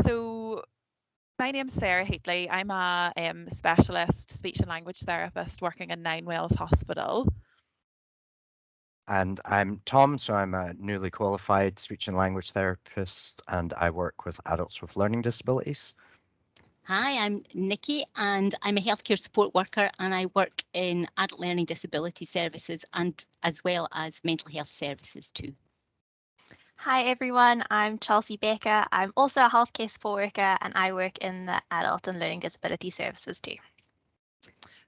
So my name's Sarah Heatley. I'm a specialist speech and language therapist working in Nine Wells Hospital. And I'm Tom, so I'm a newly qualified speech and language therapist, and I work with adults with learning disabilities. Hi, I'm Nikki, and I'm a healthcare support worker, and I work in adult learning disability services and as well as mental health services too. Hi everyone, I'm Chelsea Baker. I'm also a healthcare support worker and I work in the adult and learning disability services too.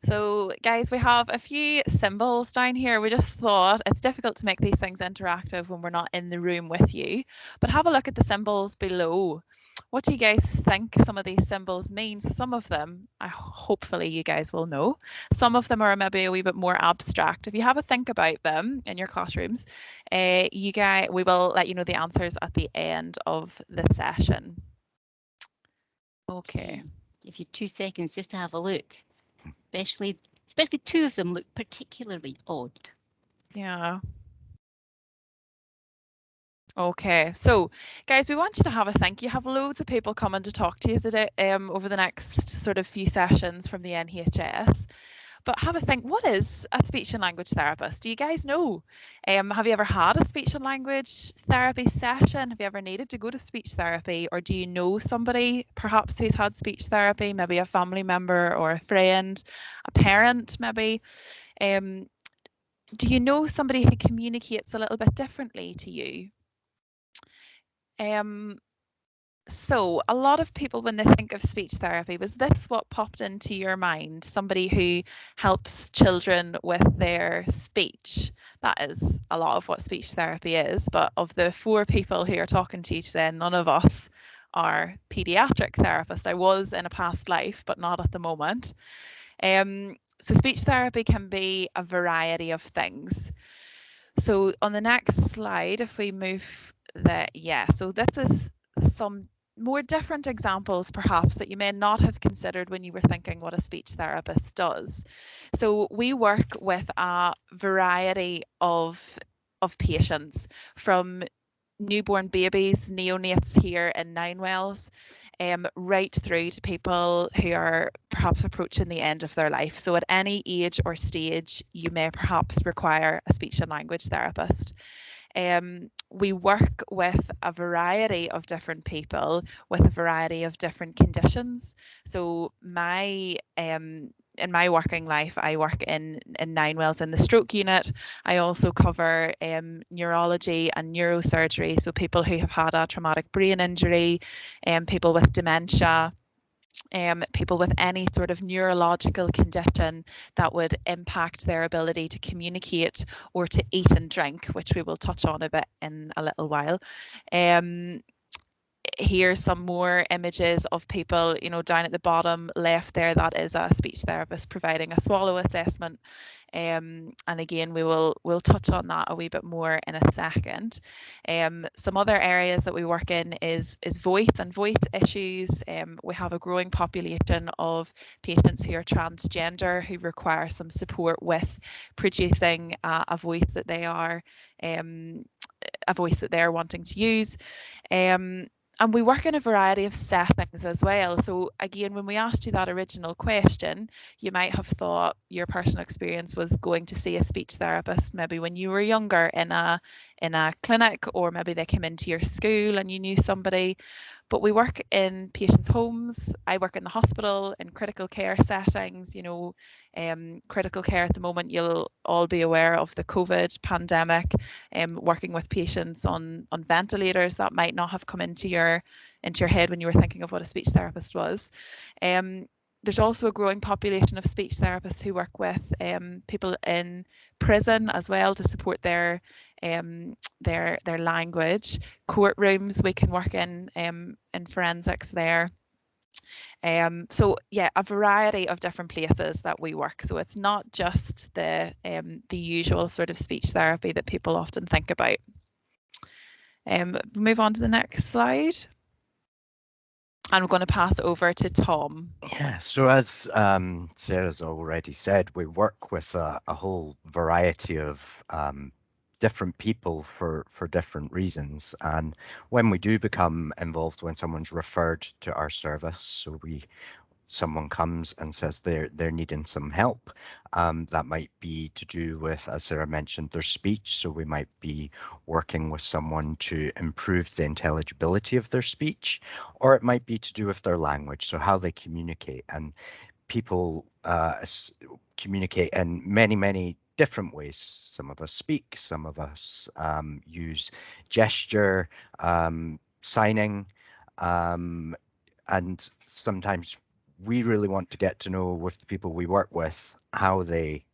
So guys, we have a few symbols down here. We just thought it's difficult to make these things interactive when we're not in the room with you, but have a look at the symbols below. What do you guys think some of these symbols mean? So some of them, hopefully you guys will know. Some of them are maybe a wee bit more abstract. If you have a think about them in your classrooms, we will let you know the answers at the end of the session. Okay. Give you 2 seconds just to have a look. Especially two of them look particularly odd. Yeah. Okay, so guys, we want you to have a think. You have loads of people coming to talk to you today, over the next sort of few sessions from the NHS. But have a think, what is a speech and language therapist? Do you guys know? Have you ever had a speech and language therapy session? Have you ever needed to go to speech therapy? Or do you know somebody perhaps who's had speech therapy, maybe a family member or a friend, a parent maybe? Do you know somebody who communicates a little bit differently to you? So a lot of people, when they think of speech therapy, was this what popped into your mind? Somebody who helps children with their speech. That is a lot of what speech therapy is. But of the 4 people who are talking to you today, none of us are paediatric therapists. I was in a past life, but not at the moment. So speech therapy can be a variety of things. So on the next slide, if we move there, so this is some more different examples perhaps that you may not have considered when you were thinking what a speech therapist does. So we work with a variety of patients, from newborn babies, neonates here in Nine Wells, right through to people who are perhaps approaching the end of their life. So at any age or stage, you may perhaps require a speech and language therapist. We work with a variety of different people with a variety of different conditions. So in my working life, I work in Nine Wells in the stroke unit. I also cover neurology and neurosurgery, so people who have had a traumatic brain injury, people with dementia, people with any sort of neurological condition that would impact their ability to communicate or to eat and drink, which we will touch on a bit in a little while. Here's some more images of people, down at the bottom left there. That is a speech therapist providing a swallow assessment. And again, we'll touch on that a wee bit more in a second. Some other areas that we work in is voice and voice issues. We have a growing population of patients who are transgender who require some support with producing a voice that they are wanting to use. And we work in a variety of settings as well. So again, when we asked you that original question, you might have thought your personal experience was going to see a speech therapist maybe when you were younger in a clinic, or maybe they came into your school and you knew somebody. But we work in patients' homes. I work in the hospital in critical care settings. Critical care at the moment, you'll all be aware of the COVID pandemic, working with patients on ventilators. That might not have come into your head when you were thinking of what a speech therapist was. There's also a growing population of speech therapists who work with people in prison as well to support their language. Courtrooms, we can work in forensics there. So yeah, a variety of different places that we work. So it's not just the usual sort of speech therapy that people often think about. Move on to the next slide. And we're going to pass over to Tom. Yeah, so as Sarah's already said, we work with a whole variety of different people for different reasons. And when we do become involved, when someone's referred to our service, so someone comes and says they're needing some help, that might be to do with, as Sarah mentioned, their speech. So we might be working with someone to improve the intelligibility of their speech, or it might be to do with their language, so how they communicate. And people communicate in many different ways. Some of us speak, some of us use gesture, signing, and sometimes we really want to get to know with the people we work with how they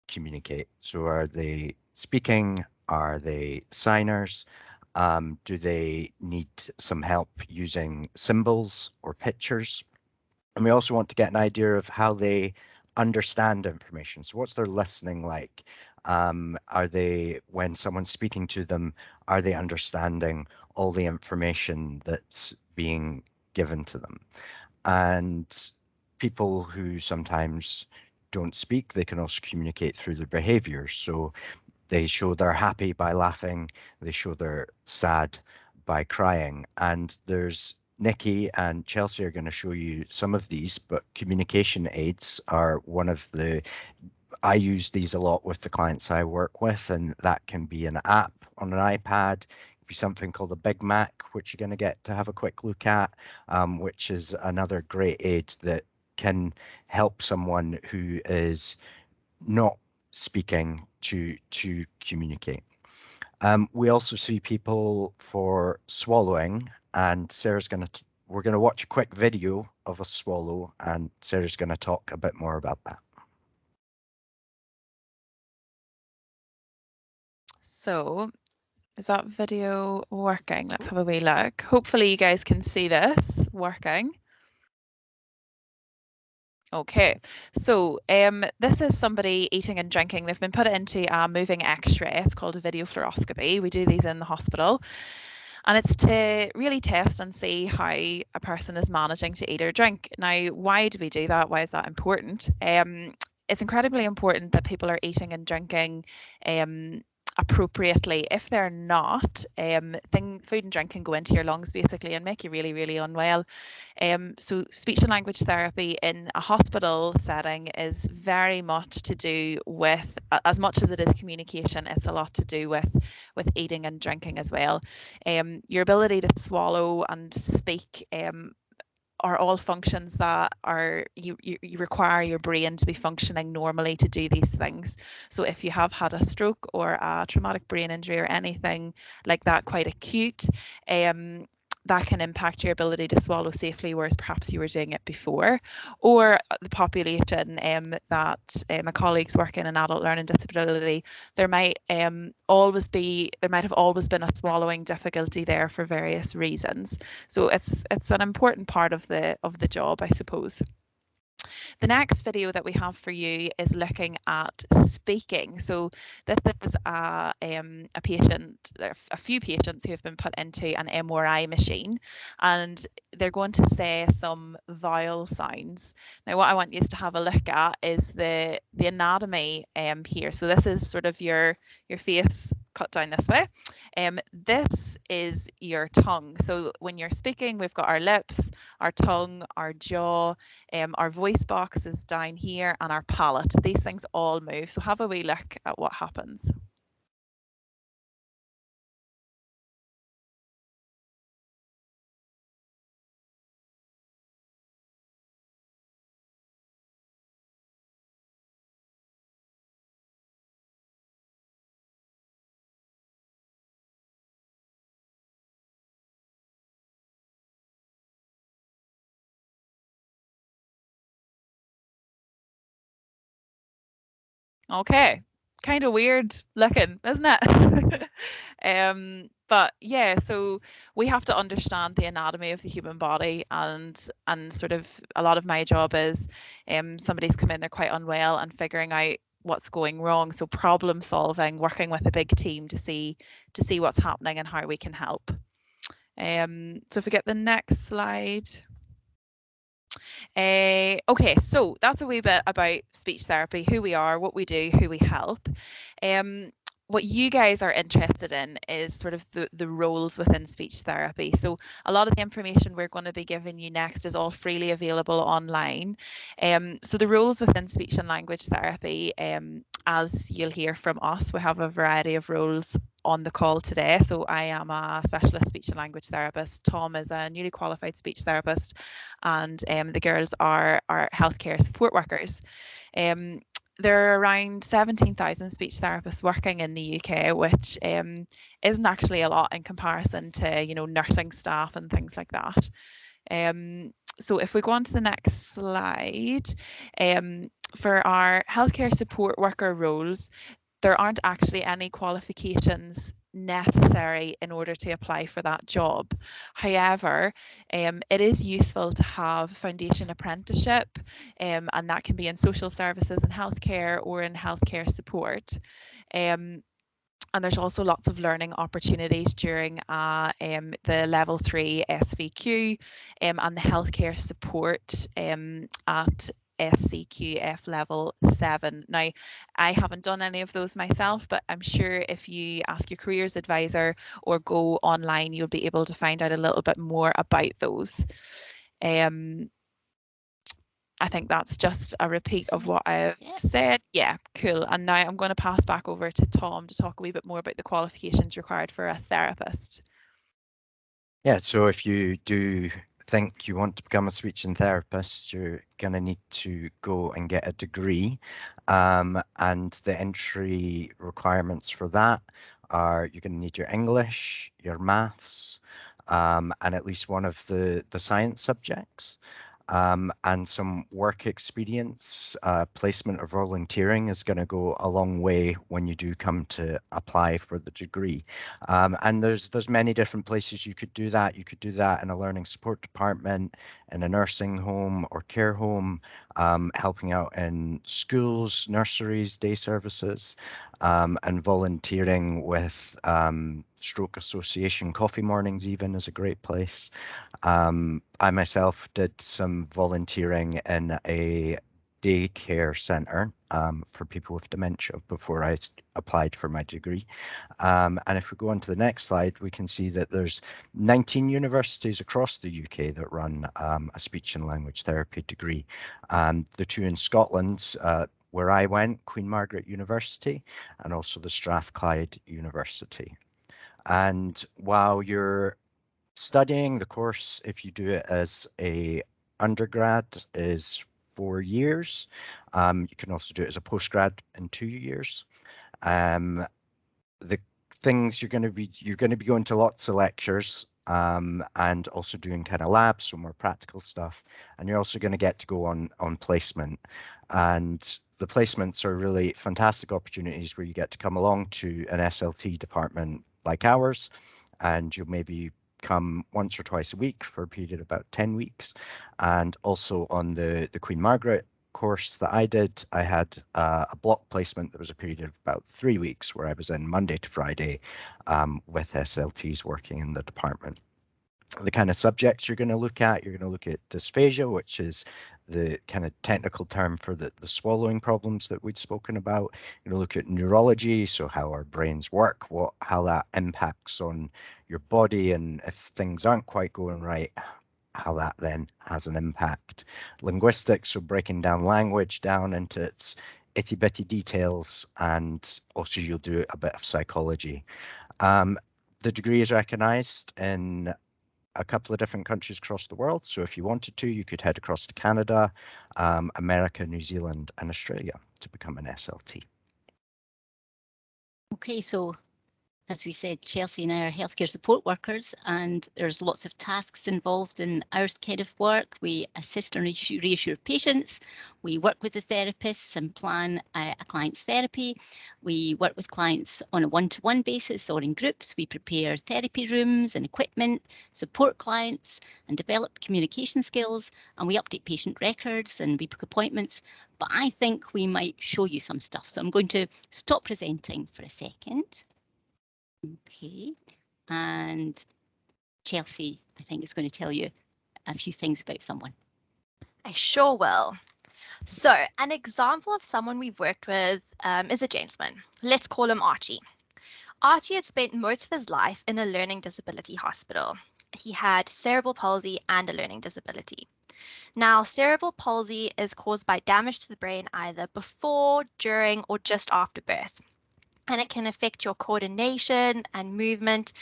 communicate. So are they speaking? Are they signers? Do they need some help using symbols or pictures? And we also want to get an idea of how they understand information. So what's their listening like? Are they, when someone's speaking to them, are they understanding all the information that's being given to them? And people who sometimes don't speak, they can also communicate through their behavior. So they show they're happy by laughing, they show they're sad by crying. And there's Nikki and Chelsea are going to show you some of these, but communication aids are one of the, I use these a lot with the clients I work with, and that can be an app on an iPad, be something called a Big Mac, which you're going to get to have a quick look at, which is another great aid that can help someone who is not speaking to communicate. We also see people for swallowing, and we're going to watch a quick video of a swallow, and Sarah's going to talk a bit more about that. So is that video working? Let's have a wee look. Hopefully you guys can see this working. Okay, so this is somebody eating and drinking. They've been put into a moving X-ray. It's called a video fluoroscopy. We do these in the hospital. And it's to really test and see how a person is managing to eat or drink. Now, why do we do that? Why is that important? It's incredibly important that people are eating and drinking appropriately. If they're not, food and drink can go into your lungs basically and make you really, really unwell. So speech and language therapy in a hospital setting is very much to do with, as much as it is communication, it's a lot to do with eating and drinking as well. Your ability to swallow and speak are all functions that are you require your brain to be functioning normally to do these things. So if you have had a stroke or a traumatic brain injury or anything like that, quite acute, that can impact your ability to swallow safely, whereas perhaps you were doing it before. Or the population that my colleagues work in adult learning disability, there might have always been a swallowing difficulty there for various reasons. So it's an important part of the job, I suppose. The next video that we have for you is looking at speaking. So this is a patient, a few patients who have been put into an MRI machine, and they're going to say some vowel sounds. Now, what I want you to have a look at is the anatomy here. So this is sort of your face cut down this way. This is your tongue. So when you're speaking, we've got our lips, our tongue, our jaw, our voice box is down here, and our palate. These things all move. So have a wee look at what happens. Okay, kind of weird looking, isn't it? But yeah, so we have to understand the anatomy of the human body, and sort of a lot of my job is somebody's come in, they're quite unwell, and figuring out what's going wrong. So problem solving, working with a big team to see what's happening and how we can help. So if we get the next slide. Okay, so that's a wee bit about speech therapy, who we are, what we do, who we help. what you guys are interested in is sort of the roles within speech therapy. So a lot of the information we're going to be giving you next is all freely available online. So the roles within speech and language therapy, as you'll hear from us, we have a variety of roles on the call today. So I am a specialist speech and language therapist. Tom is a newly qualified speech therapist, and the girls are healthcare support workers. There are around 17,000 speech therapists working in the UK, which isn't actually a lot in comparison to, you know, nursing staff and things like that. So if we go on to the next slide, for our healthcare support worker roles, there aren't actually any qualifications necessary in order to apply for that job. However, it is useful to have foundation apprenticeship, and that can be in social services and healthcare or in healthcare support. And there's also lots of learning opportunities during the level 3 SVQ and the healthcare support at SCQF level 7. Now, I haven't done any of those myself, but I'm sure if you ask your careers advisor or go online, you'll be able to find out a little bit more about those. I think that's just a repeat of what I've said. Yeah, cool. And now I'm going to pass back over to Tom to talk a wee bit more about the qualifications required for a therapist. Yeah, so if you do think you want to become a speech and therapist, you're going to need to go and get a degree. And the entry requirements for that are you're going to need your English, your maths, and at least one of the science subjects. And some work experience. Placement or volunteering is going to go a long way when you do come to apply for the degree. And there's many different places you could do that. You could do that in a learning support department, in a nursing home or care home, helping out in schools, nurseries, day services, and volunteering with Stroke Association coffee mornings even is a great place. I myself did some volunteering in a daycare centre for people with dementia before I applied for my degree. And if we go on to the next slide, we can see that there's 19 universities across the UK that run a speech and language therapy degree. The two in Scotland, where I went, Queen Margaret University, and also the Strathclyde University. And while you're studying the course, if you do it as a undergrad, is 4 years. You can also do it as a postgrad in 2 years. The things you're going to be going to lots of lectures and also doing kind of labs, so more practical stuff. And you're also going to get to go on placement. And the placements are really fantastic opportunities where you get to come along to an SLT department like ours, and you'll maybe come once or twice a week for a period of about 10 weeks. And also on the Queen Margaret course that I did, I had a block placement that was a period of about 3 weeks where I was in Monday to Friday with SLTs working in the department. The kind of subjects you're going to look at dysphagia, which is the kind of technical term for the swallowing problems that we'd spoken about. You're going to look at neurology, so how our brains work, how that impacts on your body, and if things aren't quite going right, how that then has an impact. Linguistics, so breaking down language down into its itty bitty details, and also you'll do a bit of psychology. The degree is recognised in a couple of different countries across the world. So if you wanted to, you could head across to Canada, America, New Zealand, and Australia to become an SLT. Okay, so as we said, Chelsea and I are healthcare support workers, and there's lots of tasks involved in our kind of work. We assist and reassure patients. We work with the therapists and plan a client's therapy. We work with clients on a one-to-one basis or in groups. We prepare therapy rooms and equipment, support clients and develop communication skills, and we update patient records and we book appointments. But I think we might show you some stuff. So I'm going to stop presenting for a second. Okay, and Chelsea, I think, is going to tell you a few things about someone. I sure will. So an example of someone we've worked with is a gentleman. Let's call him Archie. Archie had spent most of his life in a learning disability hospital. He had cerebral palsy and a learning disability. Now, cerebral palsy is caused by damage to the brain either before, during, or just after birth. And it can affect your coordination and movement.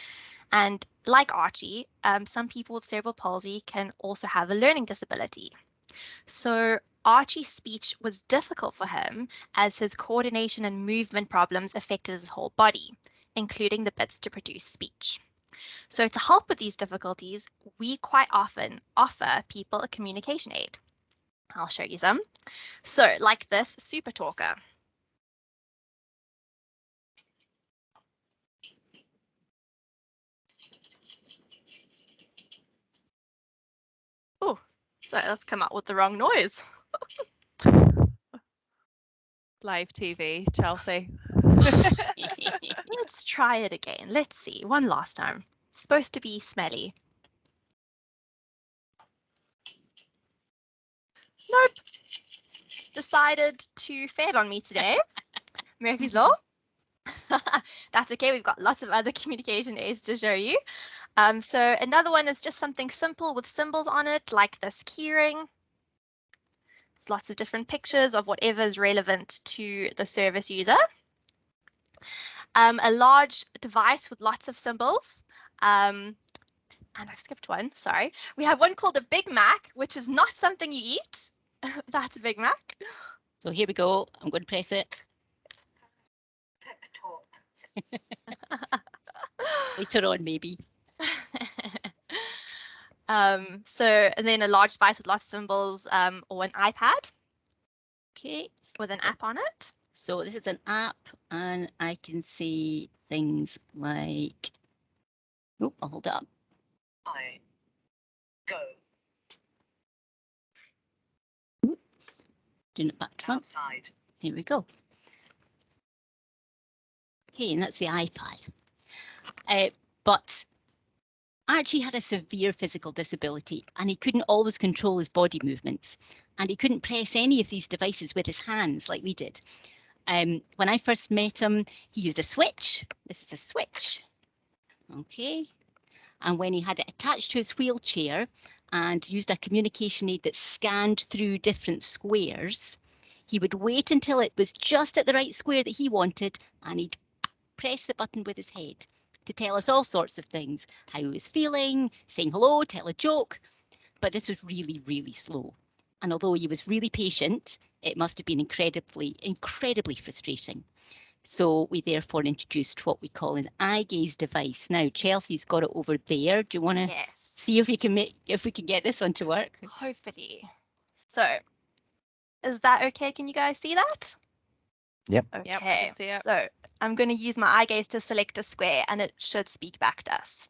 And like Archie, some people with cerebral palsy can also have a learning disability. So Archie's speech was difficult for him as his coordination and movement problems affected his whole body, including the bits to produce speech. So to help with these difficulties, we quite often offer people a communication aid. I'll show you some. So like this super talker. Oh, sorry, that's come out with the wrong noise. Live TV, Chelsea. Let's try it again. Let's see, one last time. It's supposed to be smelly. Nope. It's decided to fail on me today. Murphy's Law. That's okay, we've got lots of other communication aids to show you. So another one is just something simple with symbols on it, like this keyring. Lots of different pictures of whatever is relevant to the service user. A large device with lots of symbols. And I've skipped one, sorry. We have one called a Big Mac, which is not something you eat. That's a Big Mac. So here we go. I'm going to press it. Later on, maybe. And then a large device with lots of symbols, or an iPad. Okay. With an app on it. So this is an app, and I can see things like, oh, I'll hold it up. I go Doing it back to front. outside. Here we go. Okay, and that's the iPad. But Archie had a severe physical disability, and he couldn't always control his body movements, and he couldn't press any of these devices with his hands like we did. When I first met him, he used a switch. This is a switch. Okay. And when he had it attached to his wheelchair and used a communication aid that scanned through different squares, he would wait until it was just at the right square that he wanted, and he'd press the button with his head to tell us all sorts of things, how he was feeling, saying hello, tell a joke. But this was really, really slow. And although he was really patient, it must have been incredibly frustrating. So we therefore introduced what we call an eye gaze device. Now Chelsea's got it over there. Do you want to see if we can get this one to work? Hopefully. So is that okay? Can you guys see that? Yep. Okay. Yep, so I'm going to use my eye gaze to select a square, and it should speak back to us.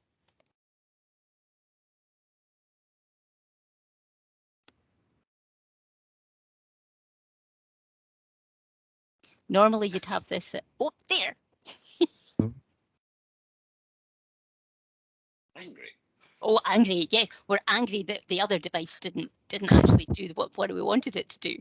Normally you'd have this oh there. Angry. Oh, angry. Yes, we're angry that the other device didn't actually do what we wanted it to do.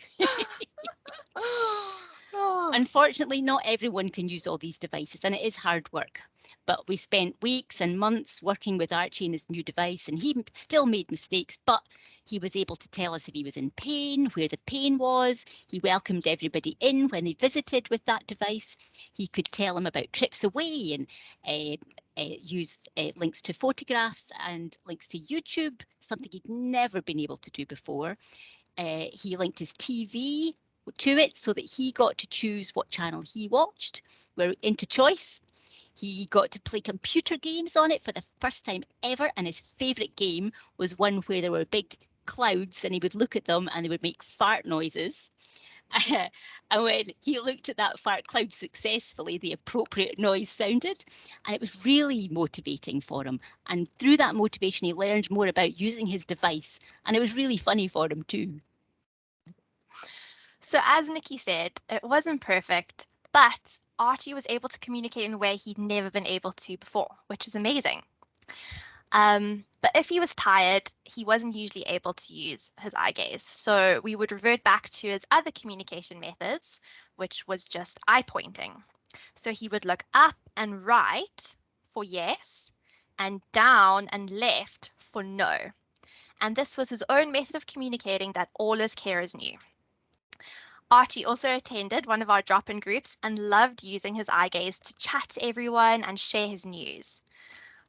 Unfortunately, not everyone can use all these devices, and it is hard work. But we spent weeks and months working with Archie and his new device, and he still made mistakes, but he was able to tell us if he was in pain, where the pain was. He welcomed everybody in when they visited with that device. He could tell them about trips away and used links to photographs and links to YouTube, something he'd never been able to do before. He linked his TV to it so that he got to choose what channel he watched. We're into choice. He got to play computer games on it for the first time ever, and his favourite game was one where there were big clouds and he would look at them and they would make fart noises. And when he looked at that fart cloud successfully, the appropriate noise sounded, and it was really motivating for him. And through that motivation, he learned more about using his device, and it was really funny for him too. So as Nikki said, it wasn't perfect, but Archie was able to communicate in a way he'd never been able to before, which is amazing. But if he was tired, he wasn't usually able to use his eye gaze. So we would revert back to his other communication methods, which was just eye pointing. So he would look up and right for yes, and down and left for no. And this was his own method of communicating that all his carers knew. Archie also attended one of our drop-in groups and loved using his eye gaze to chat to everyone and share his news.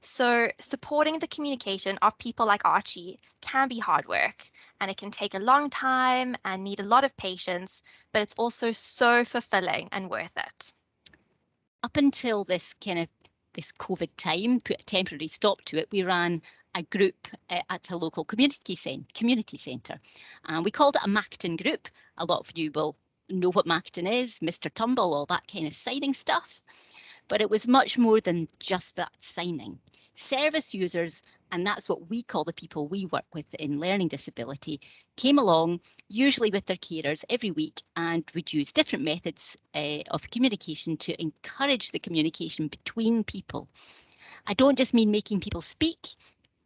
So supporting the communication of people like Archie can be hard work, and it can take a long time and need a lot of patience, but it's also so fulfilling and worth it. Up until this COVID time put a temporary stop to it, we ran a group at a local community centre, and we called it a Macton group. A lot of you will know what Macton is, Mr. Tumble, all that kind of signing stuff. But it was much more than just that signing. Service users, and that's what we call the people we work with in learning disability, came along, usually with their carers, every week, and would use different methods of communication to encourage the communication between people. I don't just mean making people speak.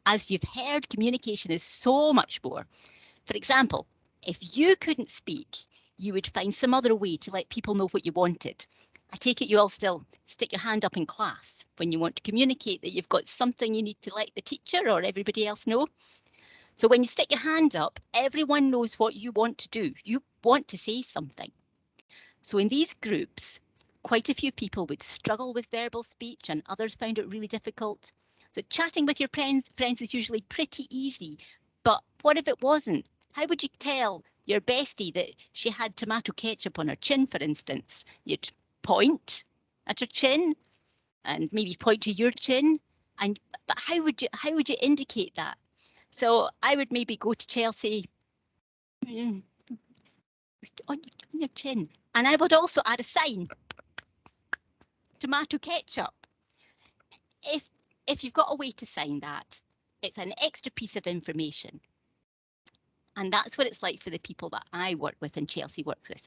As you've heard, communication is so much more. For example, if you couldn't speak, you would find some other way to let people know what you wanted. I take it you all still stick your hand up in class when you want to communicate that you've got something you need to let the teacher or everybody else know. So when you stick your hand up, everyone knows what you want to do. You want to say something. So in these groups, quite a few people would struggle with verbal speech and others found it really difficult. So chatting with your friends is usually pretty easy, but what if it wasn't? How would you tell your bestie that she had tomato ketchup on her chin, for instance? You'd point at her chin and maybe point to your chin, but how would you indicate that? So I would maybe go to Chelsea on your chin, and I would also add a sign, tomato ketchup. If you've got a way to sign that, it's an extra piece of information. And that's what it's like for the people that I work with and Chelsea works with.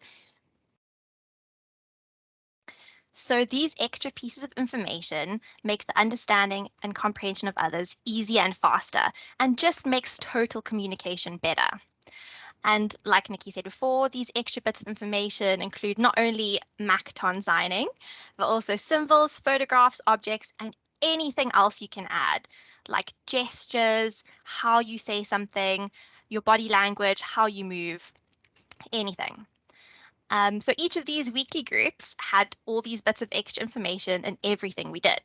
So these extra pieces of information make the understanding and comprehension of others easier and faster, and just makes total communication better. And like Nikki said before, these extra bits of information include not only Macton signing, but also symbols, photographs, objects, and anything else you can add, like gestures, how you say something, your body language, how you move, anything. So each of these weekly groups had all these bits of extra information in everything we did.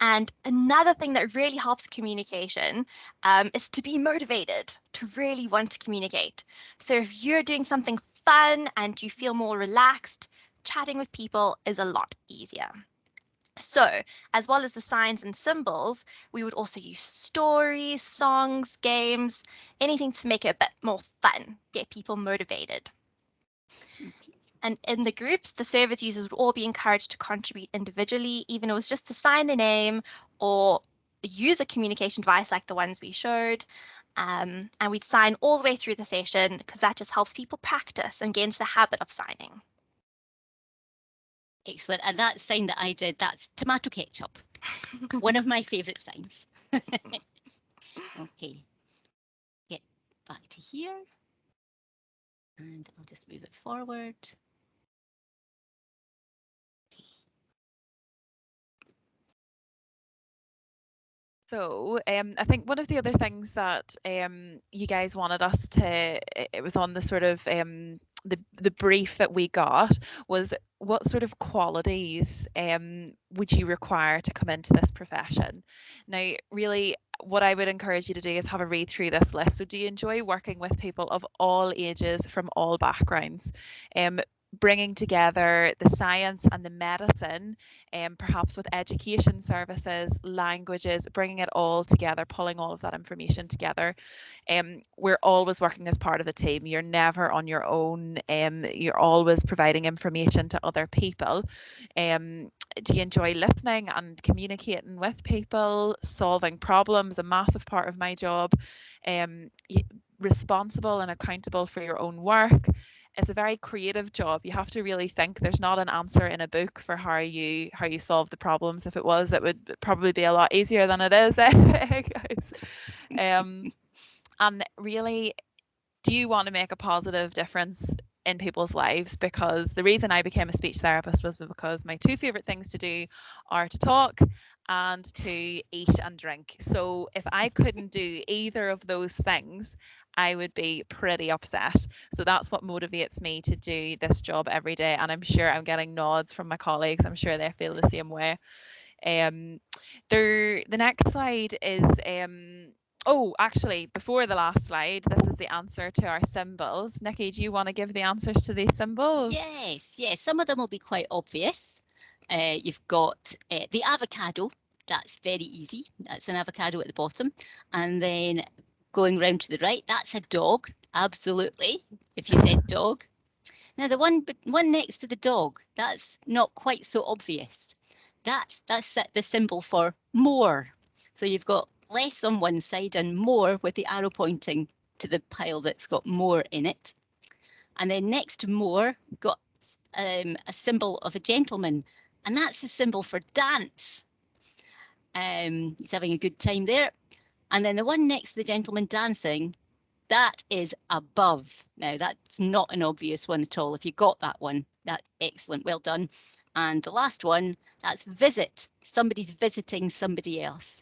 And another thing that really helps communication is to be motivated, to really want to communicate. So if you're doing something fun and you feel more relaxed, chatting with people is a lot easier. So, as well as the signs and symbols, we would also use stories, songs, games, anything to make it a bit more fun, get people motivated. And in the groups, the service users would all be encouraged to contribute individually, even if it was just to sign the name or use a communication device like the ones we showed. And we'd sign all the way through the session because that just helps people practice and get into the habit of signing. Excellent. And that sign that I did, that's tomato ketchup. One of my favourite signs. Okay. Get back to here. And I'll just move it forward. Okay. So I think one of the other things that you guys wanted us to, it was on the sort of the brief that we got, was what sort of qualities would you require to come into this profession? Now, really, what I would encourage you to do is have a read through this list. So do you enjoy working with people of all ages from all backgrounds? Bringing together the science and the medicine, perhaps with education services, languages, bringing it all together, pulling all of that information together. We're always working as part of a team. You're never on your own. You're always providing information to other people. Do you enjoy listening and communicating with people, solving problems? A massive part of my job. Responsible and accountable for your own work. It's a very creative job. You have to really think. There's not an answer in a book for how you solve the problems. If it was, it would probably be a lot easier than it is, guys. And really, do you want to make a positive difference in people's lives, because the reason I became a speech therapist was because my two favorite things to do are to talk and to eat and drink. So if I couldn't do either of those things, I would be pretty upset. So that's what motivates me to do this job every day. And I'm sure I'm getting nods from my colleagues. I'm sure they feel the same way. The next slide is oh, actually, before the last slide, this is the answer to our symbols. Nikki, do you want to give the answers to these symbols? Yes, yes. Some of them will be quite obvious. You've got the avocado. That's very easy. That's an avocado at the bottom. And then going round to the right, that's a dog. Absolutely. If you said dog. Now the one next to the dog, that's not quite so obvious. That's the symbol for more. So you've got less on one side and more with the arrow pointing to the pile that's got more in it. And then next to more, got a symbol of a gentleman, and that's a symbol for dance. He's having a good time there. And then the one next to the gentleman dancing, that is above. Now, that's not an obvious one at all. If you got that one, that's excellent. Well done. And the last one, that's visit. Somebody's visiting somebody else.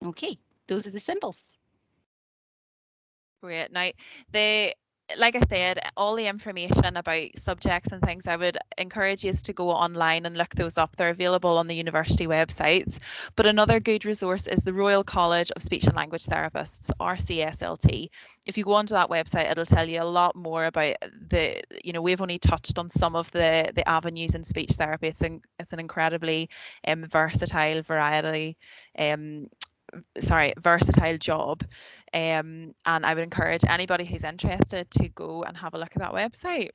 Okay, those are the symbols. Great. Now, like I said, all the information about subjects and things, I would encourage you to go online and look those up. They're available on the university websites. But another good resource is the Royal College of Speech and Language Therapists, RCSLT. If you go onto that website, it'll tell you a lot more about we've only touched on some of the avenues in speech therapy. It's an incredibly versatile versatile job, and I would encourage anybody who's interested to go and have a look at that website.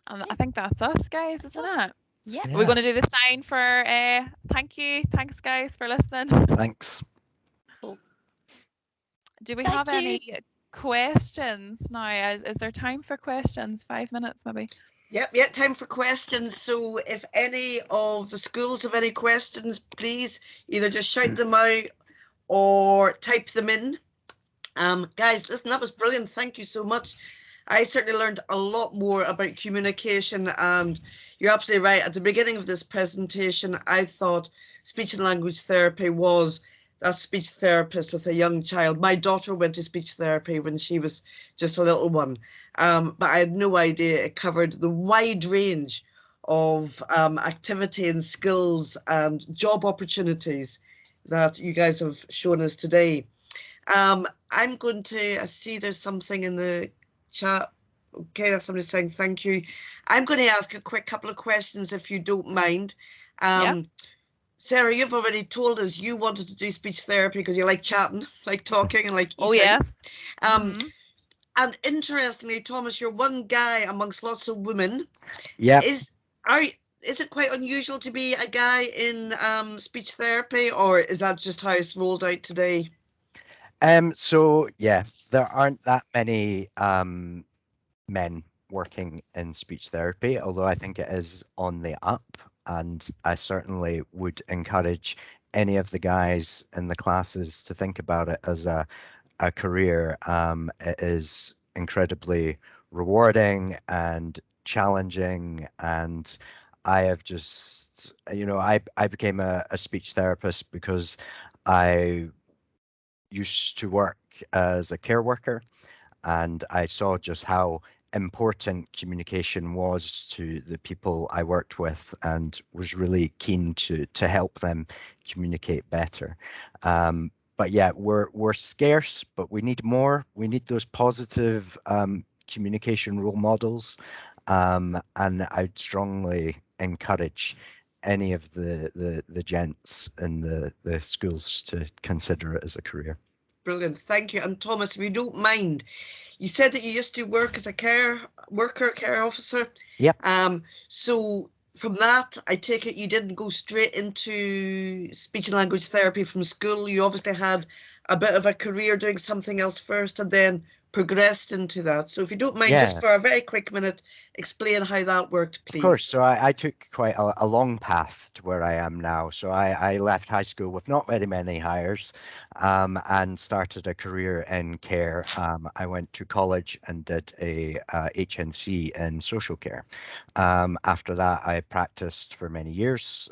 And I think that's us, guys, isn't it? Yeah. We're going to do the sign for thanks guys for listening. Thanks. Cool. Do we Thank have you. any questions now? Is there time for questions? 5 minutes maybe. Yep, time for questions. So if any of the schools have any questions, please either just shout them out or type them in. Guys, listen, that was brilliant. Thank you so much. I certainly learned a lot more about communication, and you're absolutely right. At the beginning of this presentation, I thought speech and language therapy was that speech therapist with a young child. My daughter went to speech therapy when she was just a little one, but I had no idea it covered the wide range of activity and skills and job opportunities that you guys have shown us today. I'm going to, I see there's something in the chat. Okay, that's somebody saying thank you. I'm going to ask a quick couple of questions if you don't mind. Sarah, you've already told us you wanted to do speech therapy because you like chatting, like talking and like eating. Oh, yes. And interestingly, Thomas, you're one guy amongst lots of women. Yeah. Is it quite unusual to be a guy in speech therapy, or is that just how it's rolled out today? So yeah, there aren't that many men working in speech therapy, although I think it is on the up, and I certainly would encourage any of the guys in the classes to think about it as a career. It is incredibly rewarding and challenging, and I have just, I became a speech therapist because I used to work as a care worker, and I saw just how important communication was to the people I worked with, and was really keen to help them communicate better. But yeah, we're scarce, but we need more. We need those positive communication role models, and I'd strongly encourage any of the gents in the schools to consider it as a career. Brilliant, thank you. And Thomas, if you don't mind, you said that you used to work as a care officer. Yep. So from that, I take it you didn't go straight into speech and language therapy from school. You obviously had a bit of a career doing something else first, and then progressed into that. So if you don't mind, Yeah. just for a very quick minute, explain how that worked, please. Of course. So I took quite a long path to where I am now. So I left high school with not very many hires, and started a career in care. I went to college and did a HNC in social care. After that, I practiced for many years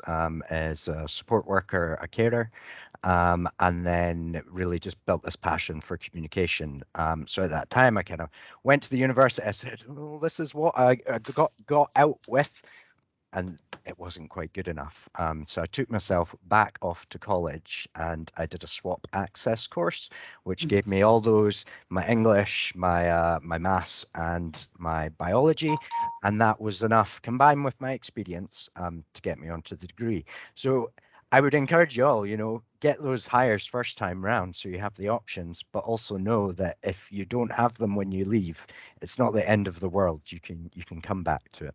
as a support worker, a carer. And then really just built this passion for communication. So at that time, I kind of went to the university. I said, well, this is what I got out with, and it wasn't quite good enough. So I took myself back off to college and I did a swap access course, which gave me all those, my English, my maths and my biology. And that was enough combined with my experience to get me onto the degree. So I would encourage you all, get those hires first time round so you have the options, but also know that if you don't have them when you leave, it's not the end of the world. You can come back to it.